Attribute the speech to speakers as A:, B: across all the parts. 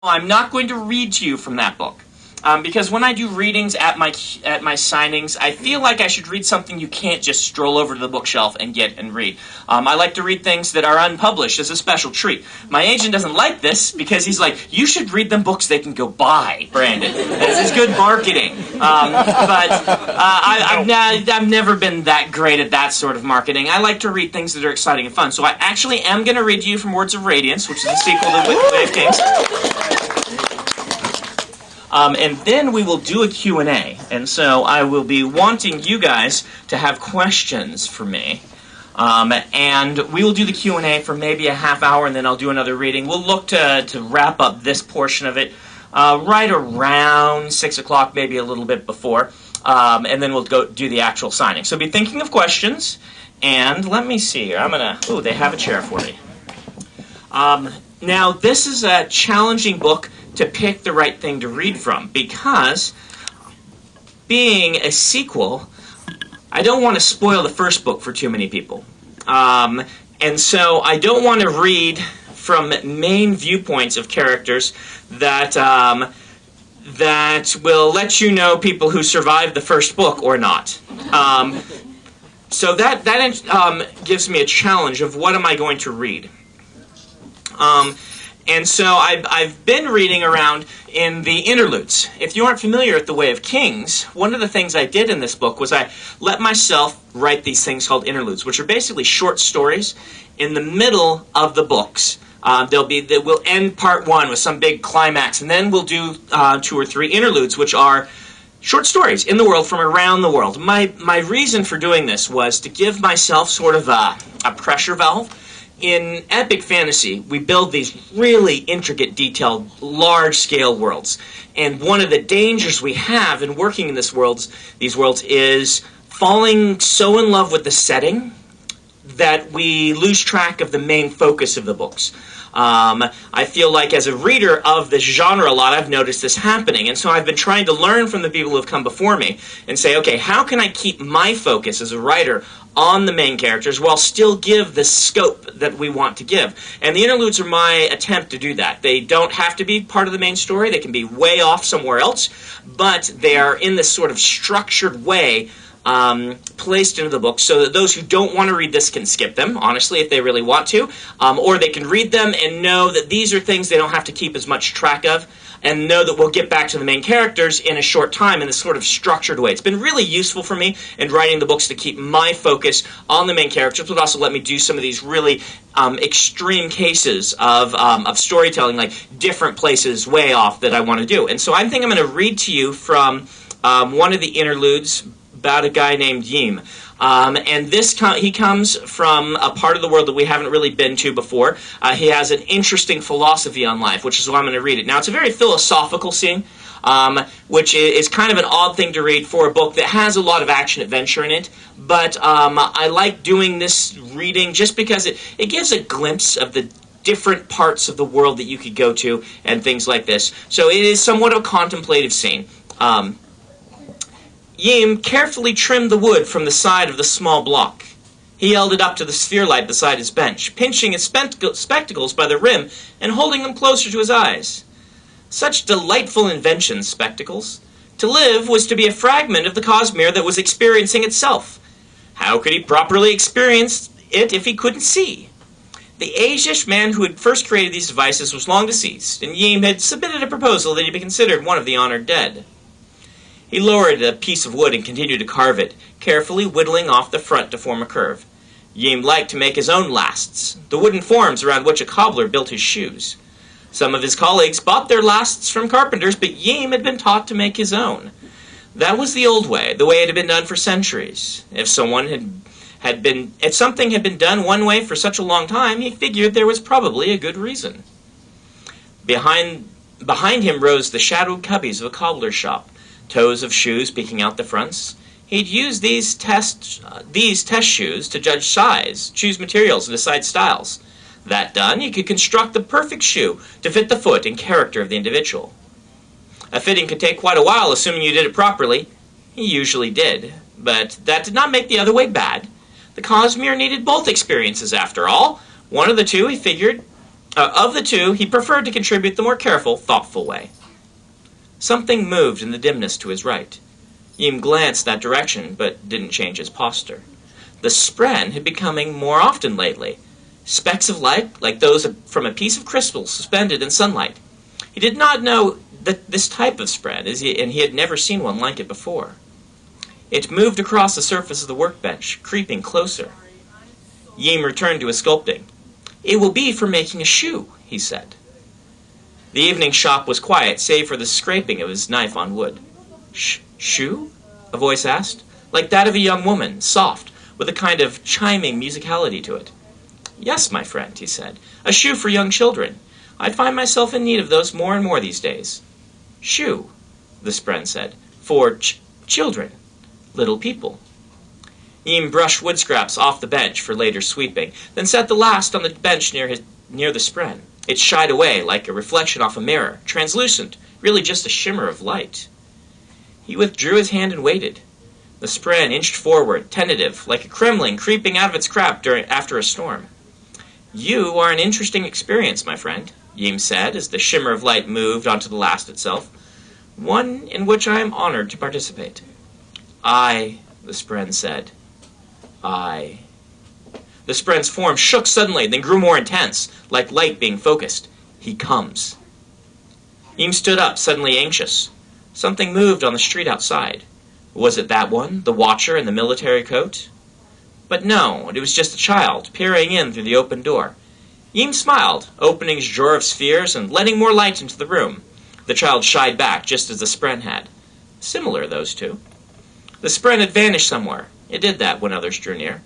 A: I'm not going to read to you from that book. Because when I do readings at my signings, I feel like I should read something you can't just stroll over to the bookshelf and get and read. I like to read things that are unpublished as a special treat. My agent doesn't like this because he's like, you should read them books they can go buy, Brandon. This is good marketing. I've never been that great at that sort of marketing. I like to read things that are exciting and fun. So I actually am going to read to you from Words of Radiance, which is a sequel to Way of Kings. And then we will do a Q&A. And so I will be wanting you guys to have questions for me. And we will do the Q&A for maybe a half hour, and then I'll do another reading. We'll look to wrap up this portion of it right around 6 o'clock, maybe a little bit before. And then we'll go do the actual signing. So be thinking of questions. And let me see here. Oh, they have a chair for me. Now, this is a challenging book to pick the right thing to read from, because being a sequel, I don't want to spoil the first book for too many people. And so I don't want to read from main viewpoints of characters that will let you know people who survived the first book or not. So that gives me a challenge of what am I going to read. And so I've been reading around in the interludes. If you aren't familiar with the Way of Kings, one of the things I did in this book was I let myself write these things called interludes, which are basically short stories in the middle of the books. We'll end part one with some big climax, and then we'll do 2 or 3 interludes, which are short stories in the world from around the world. My reason for doing this was to give myself sort of a pressure valve. In epic fantasy, we build these really intricate, detailed, large-scale worlds. And one of the dangers we have in working in these worlds is falling so in love with the setting that we lose track of the main focus of the books. I feel like as a reader of this genre a lot, I've noticed this happening. And so I've been trying to learn from the people who have come before me and say, okay, how can I keep my focus as a writer on the main characters while still give the scope that we want to give? And the interludes are my attempt to do that. They don't have to be part of the main story. They can be way off somewhere else, but they are in this sort of structured way placed into the book so that those who don't want to read this can skip them, honestly, if they really want to, or they can read them and know that these are things they don't have to keep as much track of, and know that we'll get back to the main characters in a short time in this sort of structured way. It's been really useful for me in writing the books to keep my focus on the main characters, but also let me do some of these really extreme cases of storytelling, like different places way off that I want to do. And so I think I'm going to read to you from one of the interludes about a guy named Yim. And he comes from a part of the world that we haven't really been to before. He has an interesting philosophy on life, which is why I'm going to read it. Now, it's a very philosophical scene, which is kind of an odd thing to read for a book that has a lot of action-adventure in it. But I like doing this reading just because it gives a glimpse of the different parts of the world that you could go to and things like this. So it is somewhat of a contemplative scene. Yim carefully trimmed the wood from the side of the small block. He held it up to the sphere light beside his bench, pinching his spectacles by the rim and holding them closer to his eyes. Such delightful inventions, spectacles. To live was to be a fragment of the cosmere that was experiencing itself. How could he properly experience it if he couldn't see? The age-ish man who had first created these devices was long deceased, and Yim had submitted a proposal that he be considered one of the honored dead. He lowered a piece of wood and continued to carve it, carefully whittling off the front to form a curve. Yim liked to make his own lasts, the wooden forms around which a cobbler built his shoes. Some of his colleagues bought their lasts from carpenters, but Yim had been taught to make his own. That was the old way, the way it had been done for centuries. If something had been done one way for such a long time, he figured there was probably a good reason. Behind him rose the shadowed cubbies of a cobbler's shop, toes of shoes peeking out the fronts. He'd use these test shoes to judge size, choose materials, and decide styles. That done, he could construct the perfect shoe to fit the foot and character of the individual. A fitting could take quite a while, assuming you did it properly. He usually did, but that did not make the other way bad. The cosmere needed both experiences, after all. One of the two, he figured, Of the two, he preferred to contribute the more careful, thoughtful way. Something moved in the dimness to his right. Yim glanced that direction, but didn't change his posture. The spren had been coming more often lately, specks of light like those from a piece of crystal suspended in sunlight. He did not know that this type of spren, and he had never seen one like it before. It moved across the surface of the workbench, creeping closer. Yim returned to his sculpting. "It will be for making a shoe," he said. The evening shop was quiet, save for the scraping of his knife on wood. Shoe?" a voice asked, like that of a young woman, soft, with a kind of chiming musicality to it. "Yes, my friend," he said, "a shoe for young children. I find myself in need of those more and more these days." "Shoe," the spren said, "for children, little people." Yim brushed wood scraps off the bench for later sweeping, then set the last on the bench near the spren. It shied away like a reflection off a mirror, translucent, really just a shimmer of light. He withdrew his hand and waited. The spren inched forward, tentative, like a kremling creeping out of its crap after a storm. "You are an interesting experience, my friend," Yim said as the shimmer of light moved onto the last itself. "One in which I am honored to participate." "I," the spren said. "I." The spren's form shook suddenly, then grew more intense, like light being focused. "He comes." Yim stood up, suddenly anxious. Something moved on the street outside. Was it that one, the watcher in the military coat? But no, it was just a child, peering in through the open door. Yim smiled, opening his drawer of spheres and letting more light into the room. The child shied back, just as the spren had. Similar, those two. The spren had vanished somewhere. It did that when others drew near.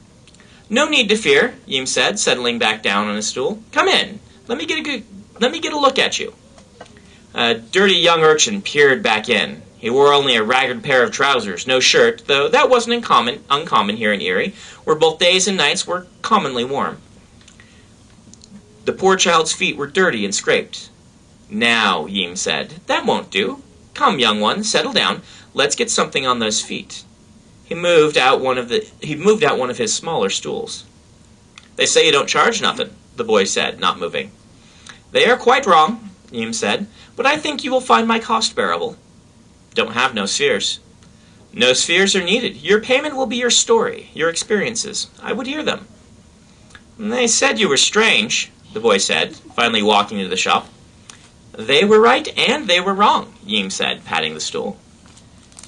A: "No need to fear," Yim said, settling back down on his stool. "Come in. Let me get a look at you." A dirty young urchin peered back in. He wore only a ragged pair of trousers, no shirt, though that wasn't uncommon here in Erie, where both days and nights were commonly warm. The poor child's feet were dirty and scraped. "Now," Yim said, "that won't do. Come, young one, settle down. Let's get something on those feet." He moved out one of his smaller stools. "They say you don't charge nothing," the boy said, not moving. "They are quite wrong," Yim said, "but I think you will find my cost bearable." "Don't have no spheres." "No spheres are needed. Your payment will be your story, your experiences. I would hear them." "They said you were strange," the boy said, finally walking into the shop. "They were right and they were wrong," Yim said, patting the stool.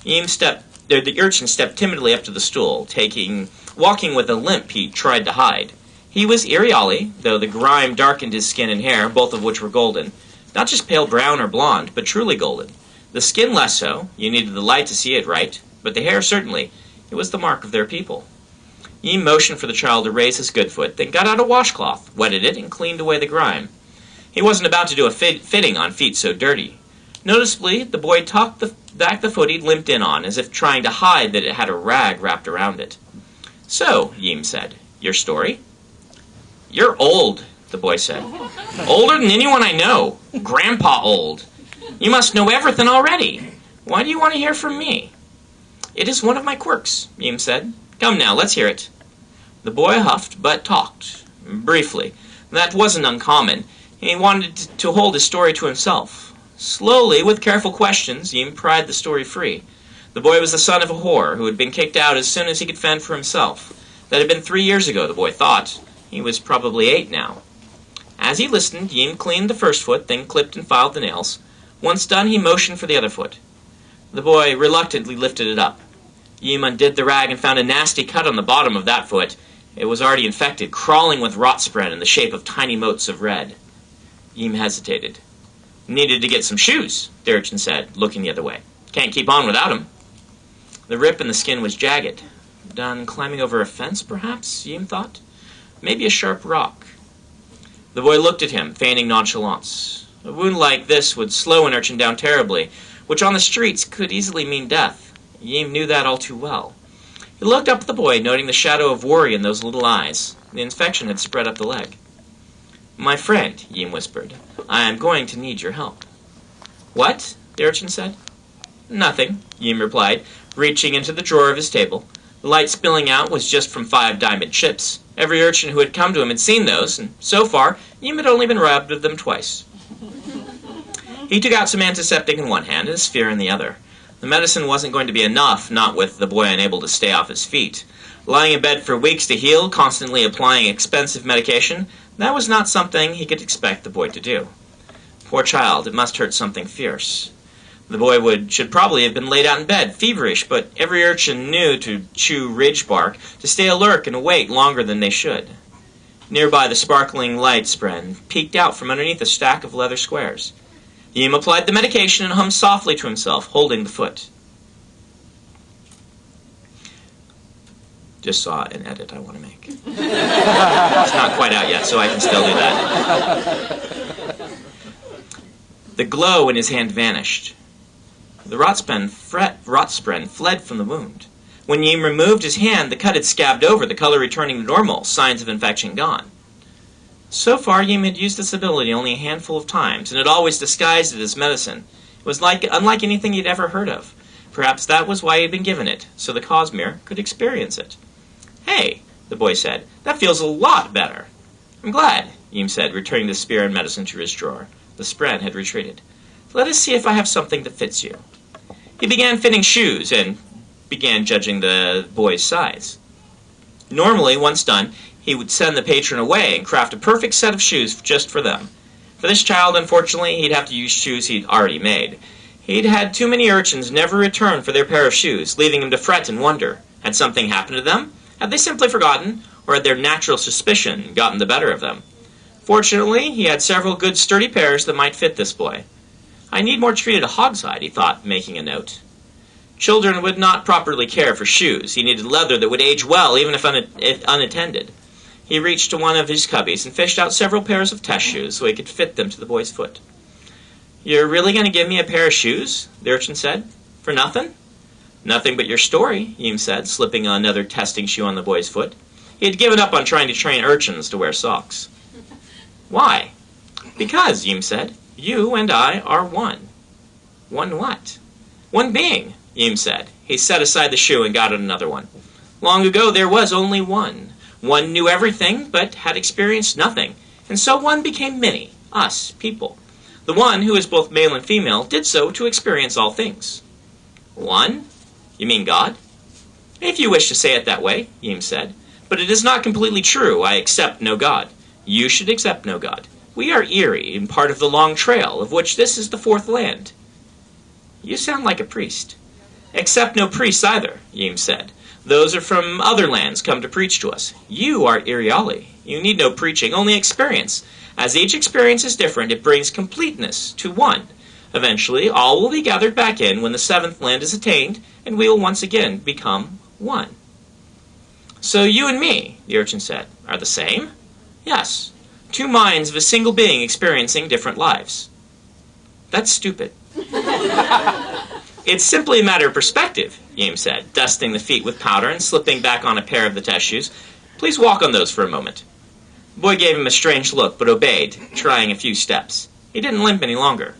A: The urchin stepped timidly up to the stool, walking with a limp he tried to hide. He was Iriali, though the grime darkened his skin and hair, both of which were golden. Not just pale brown or blonde, but truly golden. The skin less so, you needed the light to see it right, but the hair certainly. It was the mark of their people. Yim motioned for the child to raise his good foot, then got out a washcloth, wetted it, and cleaned away the grime. He wasn't about to do a fitting on feet so dirty. Noticeably, the boy tucked back the foot he'd limped in on, as if trying to hide that it had a rag wrapped around it. "So," Yim said, "your story?" "You're old," the boy said. "Older than anyone I know. Grandpa old. You must know everything already. Why do you want to hear from me?" "It is one of my quirks," Yim said. "Come now, let's hear it." The boy huffed, but talked. Briefly. That wasn't uncommon. He wanted to hold his story to himself. Slowly, with careful questions, Yim pried the story free. The boy was the son of a whore who had been kicked out as soon as he could fend for himself. That had been 3 years ago, the boy thought. He was probably 8 now. As he listened, Yim cleaned the first foot, then clipped and filed the nails. Once done, he motioned for the other foot. The boy reluctantly lifted it up. Yim undid the rag and found a nasty cut on the bottom of that foot. It was already infected, crawling with rot spread in the shape of tiny motes of red. Yim hesitated. "Needed to get some shoes," the urchin said, looking the other way. "Can't keep on without 'em." The rip in the skin was jagged. Done climbing over a fence, perhaps, Yim thought. Maybe a sharp rock. The boy looked at him, feigning nonchalance. A wound like this would slow an urchin down terribly, which on the streets could easily mean death. Yim knew that all too well. He looked up at the boy, noting the shadow of worry in those little eyes. The infection had spread up the leg. "My friend," Yim whispered, "I am going to need your help." "What?" the urchin said. "Nothing," Yim replied, reaching into the drawer of his table. The light spilling out was just from 5 diamond chips. Every urchin who had come to him had seen those, and so far, Yim had only been robbed of them twice. He took out some antiseptic in one hand and a sphere in the other. The medicine wasn't going to be enough, not with the boy unable to stay off his feet. Lying in bed for weeks to heal, constantly applying expensive medication, that was not something he could expect the boy to do. Poor child, it must hurt something fierce. The boy should probably have been laid out in bed, feverish, but every urchin knew to chew ridge bark, to stay alert and awake longer than they should. Nearby, the sparkling light spread peeked out from underneath a stack of leather squares. Yim applied the medication and hummed softly to himself, holding the foot. Just saw an edit I want to make. It's not quite out yet, so I can still do that. The glow in his hand vanished. The rotspren fled from the wound. When Yim removed his hand, the cut had scabbed over, the color returning to normal, signs of infection gone. So far, Yim had used this ability only a handful of times, and had always disguised it as medicine. It was unlike anything he'd ever heard of. Perhaps that was why he'd been given it, so the Cosmere could experience it. "Hey," the boy said, "that feels a lot better." "I'm glad," Yim said, returning the spear and medicine to his drawer. The spren had retreated. "Let us see if I have something that fits you." He began fitting shoes, and began judging the boy's size. Normally, once done, he would send the patron away and craft a perfect set of shoes just for them. For this child, unfortunately, he'd have to use shoes he'd already made. He'd had too many urchins never return for their pair of shoes, leaving him to fret and wonder. Had something happened to them? Had they simply forgotten? Or had their natural suspicion gotten the better of them? Fortunately, he had several good sturdy pairs that might fit this boy. "I need more treated hogsehide," he thought, making a note. Children would not properly care for shoes. He needed leather that would age well, even if unattended. He reached to one of his cubbies and fished out several pairs of test shoes so he could fit them to the boy's foot. "You're really going to give me a pair of shoes?" the urchin said. "For nothing?" "Nothing but your story," Yim said, slipping another testing shoe on the boy's foot. He had given up on trying to train urchins to wear socks. "Why?" "Because," Yim said, "you and I are one." "One what?" "One being," Yim said. He set aside the shoe and got another one. "Long ago there was only one. One knew everything, but had experienced nothing, and so one became many, us, people. The one, who is both male and female, did so to experience all things." "One? You mean God?" "If you wish to say it that way," Yim said. "But it is not completely true. I accept no God. You should accept no God. We are Erie, and part of the long trail, of which this is the 4th land." "You sound like a priest." "Accept no priests either," Yim said. "Those are from other lands come to preach to us. You are Iriali. You need no preaching, only experience. As each experience is different, it brings completeness to one. Eventually, all will be gathered back in when the 7th land is attained, and we will once again become one." "So you and me," the urchin said, "are the same?" "Yes. 2 minds of a single being experiencing different lives." "That's stupid." "It's simply a matter of perspective," Yim said, dusting the feet with powder and slipping back on a pair of the test shoes. "Please walk on those for a moment." The boy gave him a strange look, but obeyed, trying a few steps. He didn't limp any longer.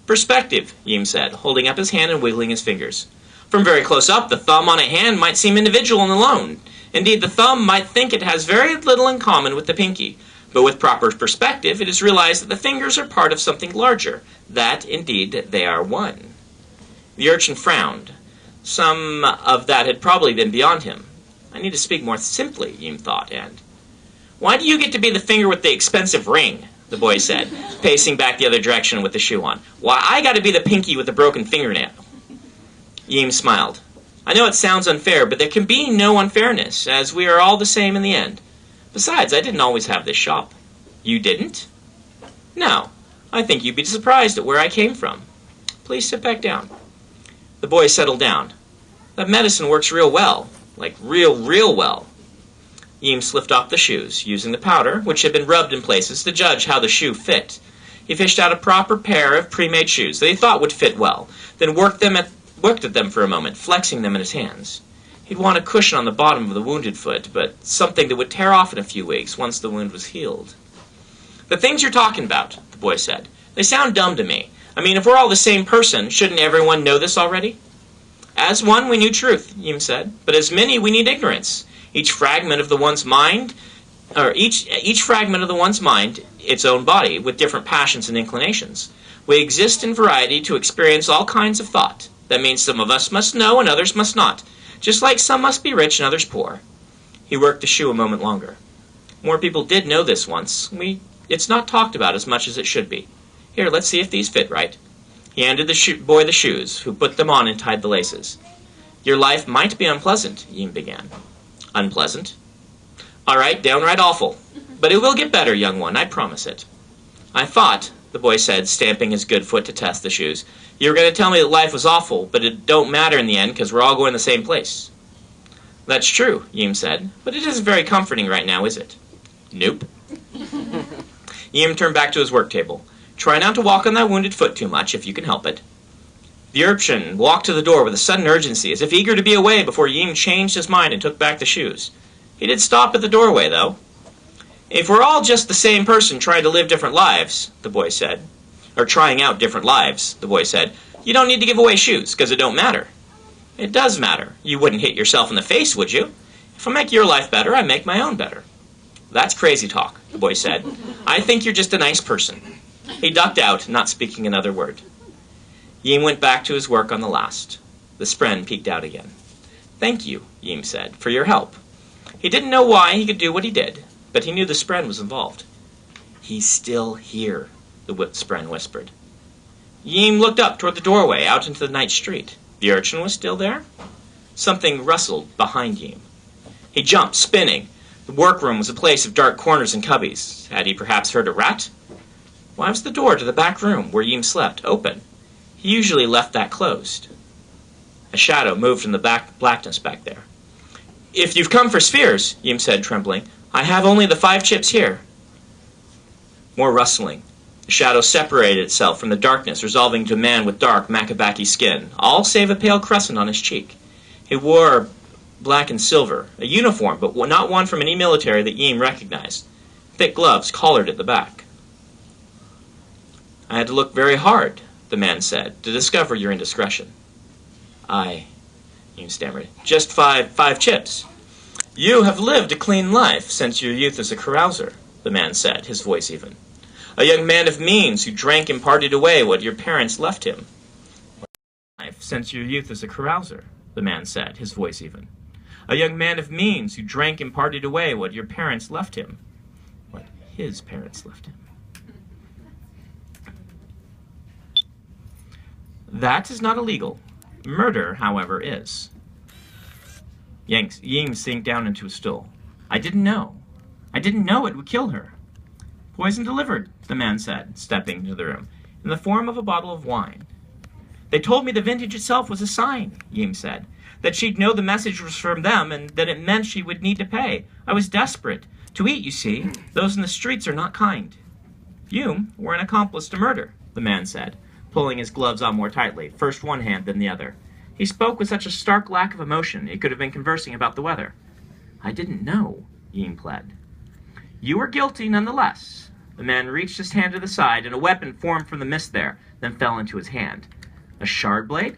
A: "Perspective," Yim said, holding up his hand and wiggling his fingers. "From very close up, the thumb on a hand might seem individual and alone. Indeed, the thumb might think it has very little in common with the pinky. But with proper perspective, it is realized that the fingers are part of something larger, that, indeed, they are one." The urchin frowned. Some of that had probably been beyond him. I need to speak more simply, Yim thought, and... "Why do you get to be the finger with the expensive ring?" the boy said, pacing back the other direction with the shoe on. "Why, I got to be the pinky with the broken fingernail." Yim smiled. "I know it sounds unfair, but there can be no unfairness, as we are all the same in the end. Besides, I didn't always have this shop." "You didn't?" "No. I think you'd be surprised at where I came from. Please sit back down." The boy settled down. "That medicine works real well. Like real well." Yim slipped off the shoes, using the powder, which had been rubbed in places, to judge how the shoe fit. He fished out a proper pair of pre-made shoes that he thought would fit well, then worked at them for a moment, flexing them in his hands. He'd want a cushion on the bottom of the wounded foot, but something that would tear off in a few weeks once the wound was healed. "The things you're talking about," the boy said, "they sound dumb to me. I mean, if we're all the same person, shouldn't everyone know this already?" As one we knew truth, Yim said, but as many we need ignorance. Each fragment of the one's mind, each fragment of the one's mind, its own body, with different passions and inclinations. We exist in variety to experience all kinds of thought. That means some of us must know and others must not, just like some must be rich and others poor. He worked the shoe a moment longer. More people did know this once. It's not talked about as much as it should be. Here, let's see if these fit right. He handed the boy the shoes, who put them on and tied the laces. Your life might be unpleasant, Yim began. Unpleasant? All right, downright awful. But it will get better, young one, I promise it. I thought, the boy said, stamping his good foot to test the shoes, you were going to tell me that life was awful, but it don't matter in the end because we're all going the same place. That's true, Yim said, but it isn't very comforting right now, is it? Nope. Yim turned back to his work table. Try not to walk on that wounded foot too much, if you can help it. The urchin walked to the door with a sudden urgency, as if eager to be away before Yim changed his mind and took back the shoes. He did stop at the doorway, though. If we're all just the same person trying to live different lives, the boy said, or trying out different lives, the boy said, you don't need to give away shoes, because it don't matter. It does matter. You wouldn't hit yourself in the face, would you? If I make your life better, I make my own better. That's crazy talk, the boy said. I think you're just a nice person. He ducked out, not speaking another word. Yim went back to his work on the last. The spren peeked out again. Thank you, Yim said, for your help. He didn't know why he could do what he did, but he knew the spren was involved. He's still here, the spren whispered. Yim looked up toward the doorway, out into the night street. The urchin was still there? Something rustled behind Yim. He jumped, spinning. The workroom was a place of dark corners and cubbies. Had he perhaps heard a rat? Why was the door to the back room, where Yim slept, open? He usually left that closed. A shadow moved in the blackness back there. If you've come for spheres, Yim said, trembling, I have only the 5 chips here. More rustling. The shadow separated itself from the darkness, resolving to a man with dark, Macabaki skin, all save a pale crescent on his cheek. He wore black and silver, a uniform, but not one from any military that Yim recognized. Thick gloves collared at the back. I had to look very hard, the man said, to discover your indiscretion. Yim stammered, just five chips. You have lived a clean life since your youth as a carouser, the man said, his voice even. A young man of means who drank and partied away what your parents left him. Since your youth as a carouser, the man said, his voice even. A young man of means who drank and partied away what your parents left him. What his parents left him. That is not illegal. Murder, however, is. Yim sank down into a stool. I didn't know. I didn't know it would kill her. Poison delivered, the man said, stepping into the room, in the form of a bottle of wine. They told me the vintage itself was a sign, Yim said, that she'd know the message was from them and that it meant she would need to pay. I was desperate. To eat, you see. Those in the streets are not kind. You were an accomplice to murder, the man said, pulling his gloves on more tightly, first one hand, then the other. He spoke with such a stark lack of emotion, he could have been conversing about the weather. I didn't know, Yim pled. You were guilty nonetheless. The man reached his hand to the side, and a weapon formed from the mist there, then fell into his hand. A shard blade?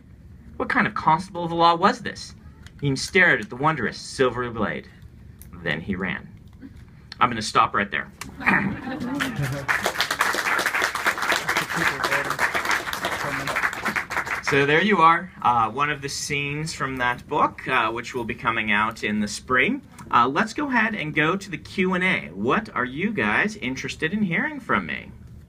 A: What kind of constable of the law was this? Yim stared at the wondrous silvery blade. Then he ran. I'm going to stop right there. So there you are, one of the scenes from that book, which will be coming out in the spring. Let's go ahead and go to the Q&A. What are you guys interested in hearing from me?